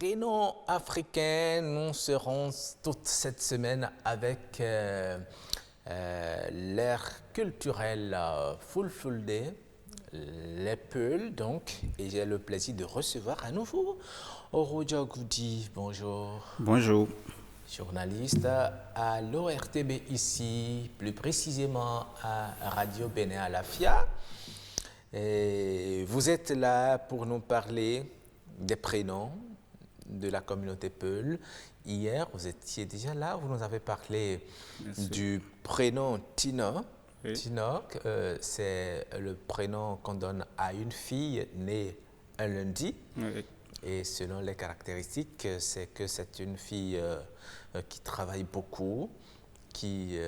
prénoms africains, nous serons toute cette semaine avec l'ère culturelle Fulfulde, les Peuls, donc, et j'ai le plaisir de recevoir à nouveau Oroja Goudi. Bonjour. Bonjour. Journaliste à l'ORTB ici, plus précisément à Radio Bénin à la FIA. Et vous êtes là pour nous parler des prénoms de la communauté Peul. Hier, vous étiez déjà là, vous nous avez parlé du prénom Tina. Oui. Tina, c'est le prénom qu'on donne à une fille née un lundi. Oui. Et selon les caractéristiques, c'est que c'est une fille qui travaille beaucoup, qui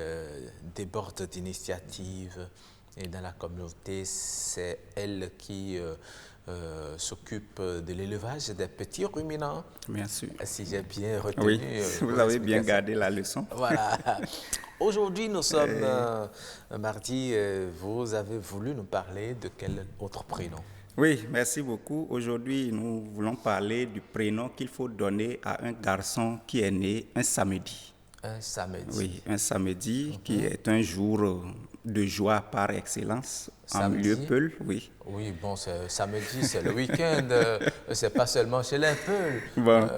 déborde d'initiatives. Et dans la communauté, c'est elle qui s'occupe de l'élevage des petits ruminants. Merci. Si j'ai bien retenu. Oui, vous avez bien gardé la leçon. Voilà. Aujourd'hui, nous sommes mardi. Vous avez voulu nous parler de quel autre prénom? Oui, merci beaucoup. Aujourd'hui, nous voulons parler du prénom qu'il faut donner à un garçon qui est né un samedi. Un samedi. Oui, un samedi qui est un jour de joie par excellence en milieu Peul, oui. Oui, bon, samedi, c'est le week-end, c'est pas seulement chez les Peuls. Bon.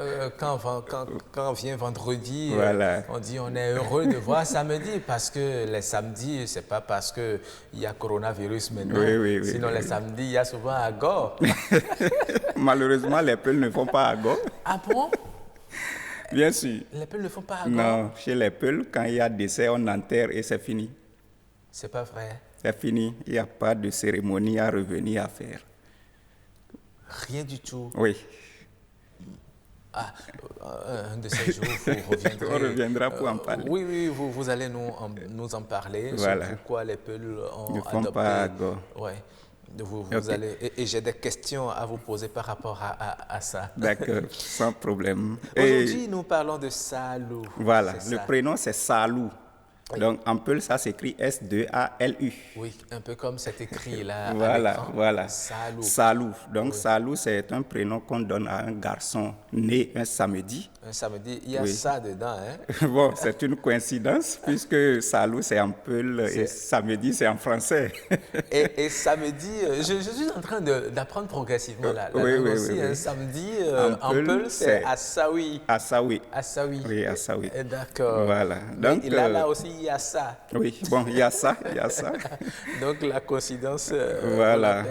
Quand vient vendredi, voilà. On dit on est heureux de voir samedi parce que les samedis, c'est pas parce qu'il y a coronavirus maintenant. Oui, sinon, les samedis, il y a souvent Agor. Malheureusement, les Peuls ne font pas Agor. Ah bon? Bien sûr. Les Peuls ne font pas Agor? Non, chez les Peuls, quand il y a décès, on enterre et c'est fini. C'est pas vrai. C'est fini. Il n'y a pas de cérémonie à revenir à faire. Rien du tout. Oui. Ah, un de ces jours, vous reviendrez. On reviendra pour en parler. Oui, vous allez nous en parler. Voilà. Sur pourquoi les Peuls ont ne font adopté. Pas Agor. Ouais. Vous Okay. allez, et j'ai des questions à vous poser par rapport à ça. D'accord, sans problème. Aujourd'hui, nous parlons de Salou. Voilà, le prénom c'est Salou. Oui. Donc en Peul, ça s'écrit S-2-A-L-U. Oui, un peu comme c'est écrit là. Voilà. Salou. Salou. Donc Salou, c'est un prénom qu'on donne à un garçon né un samedi. Un samedi, il y a ça dedans, hein? Bon, c'est une coïncidence puisque Salou c'est en Peul et samedi c'est en français. et samedi, je suis en train d'apprendre progressivement là. Oui. Un samedi en Peul, c'est Assaoui. Assaoui. Oui, Assaoui. D'accord. Voilà. Donc là aussi, il y a ça. Oui, bon, il y a ça. Donc, la coïncidence. Voilà.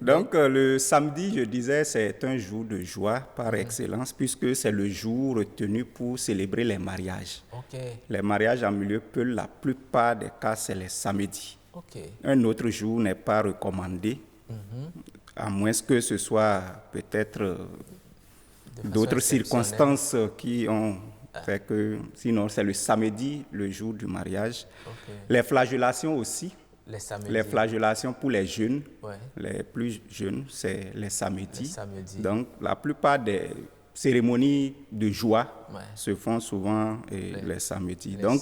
Donc, le samedi, je disais, c'est un jour de joie par excellence, puisque c'est le jour retenu pour célébrer les mariages. Okay. Les mariages en milieu Peul, la plupart des cas, c'est les samedis. Okay. Un autre jour n'est pas recommandé, à moins que ce soit peut-être d'autres circonstances qui ont fait que, sinon, c'est le samedi, le jour du mariage. Okay. Les flagellations aussi. Les flagellations pour les jeunes, les plus jeunes, c'est les samedis. Donc, la plupart des cérémonies de joie se font souvent les samedis. Donc,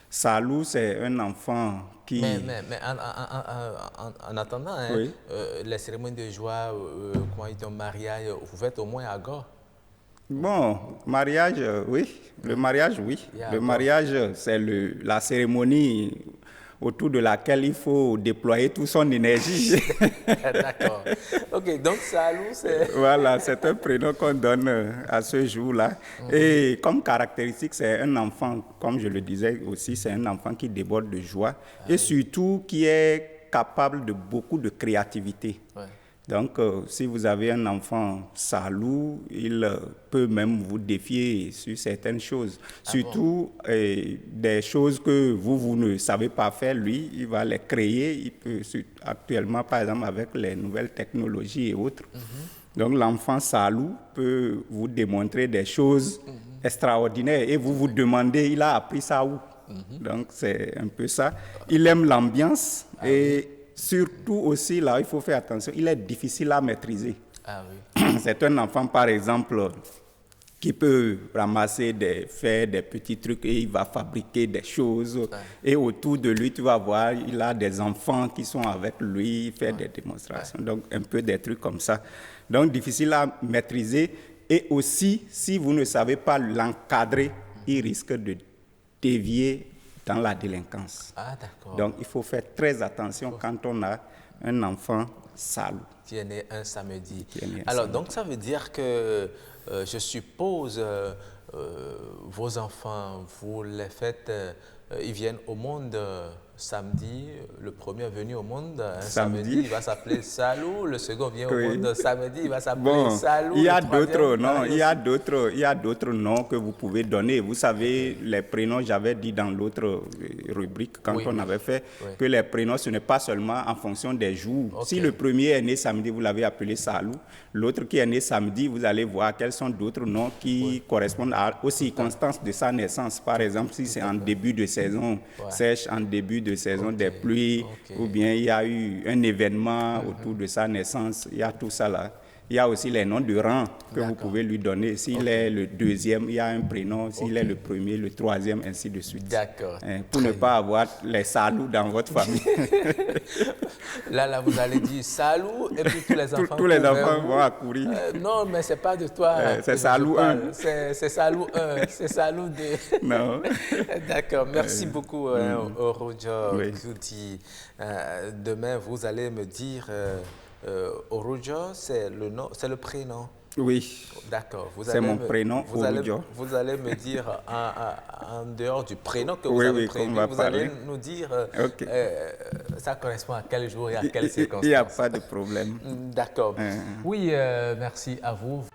Salou, c'est un enfant qui... Mais en attendant, les cérémonies de joie, quand ils ont mariage, vous faites au moins à Agor? Bon, mariage, oui. Le mariage, oui. Le mariage, c'est la cérémonie autour de laquelle il faut déployer toute son énergie. D'accord. Ok, donc Salou, c'est... Voilà, c'est un prénom qu'on donne à ce jour-là. Et comme caractéristique, c'est un enfant, comme je le disais aussi, c'est un enfant qui déborde de joie et surtout qui est capable de beaucoup de créativité. Donc, si vous avez un enfant Salou, il peut même vous défier sur certaines choses. Surtout des choses que vous ne savez pas faire, lui, il va les créer. Il peut, actuellement, par exemple, avec les nouvelles technologies et autres. Donc, l'enfant Salou peut vous démontrer des choses extraordinaires et vous vous demandez, il a appris ça où? Donc, c'est un peu ça. Il aime l'ambiance et... Surtout aussi, là, il faut faire attention, il est difficile à maîtriser. Ah oui. C'est un enfant, par exemple, qui peut ramasser faire des petits trucs et il va fabriquer des choses. Et autour de lui, tu vas voir, il a des enfants qui sont avec lui, il fait des démonstrations. Donc, un peu des trucs comme ça. Donc, difficile à maîtriser. Et aussi, si vous ne savez pas l'encadrer, il risque de dévier dans la délinquance. Ah, d'accord. Donc, il faut faire très attention quand on a un enfant salou. Qui est né un samedi. Qui est né un Alors, samedi. donc, ça veut dire que, je suppose, vos enfants, vous les faites, ils viennent au monde samedi. Le premier est venu au monde un samedi, il va s'appeler Salou. Le second vient au monde samedi, il va s'appeler Salou. Il y a Le troisième, d'autres noms, pareil il y a d'autres noms que vous pouvez donner. Vous savez, les prénoms, j'avais dit dans l'autre rubrique quand Oui, on oui. avait fait Oui. que les prénoms, ce n'est pas seulement en fonction des jours. Ok. Si le premier est né samedi, vous l'avez appelé Salou. L'autre qui est né samedi, vous allez voir quels sont d'autres noms qui correspondent aux circonstances de sa naissance. Par exemple, si c'est en début de saison sèche, en début de saison des pluies, ou bien il y a eu un événement autour de sa naissance, il y a tout ça là. Il y a aussi les noms de rang que vous pouvez lui donner. S'il est le deuxième, il y a un prénom. S'il est le premier, le troisième, ainsi de suite. D'accord. Pour ne pas avoir les salous dans votre famille. Là, vous allez dire Salou, et puis tous les enfants. Tous les enfants vont accourir. Non, mais c'est pas de toi. C'est Salou 1. C'est Salou 1, c'est Salou 2. Non. D'accord, merci beaucoup, Orojo Kuti. Demain, vous allez me dire, Orojo, c'est le nom, c'est le prénom. Oui. D'accord. C'est mon prénom, Orojo. Vous allez me dire, en dehors du prénom que vous avez prévu, vous allez nous dire, ça correspond à quel jour et à quelles circonstances. Il n'y a pas de problème. D'accord. Oui, merci à vous.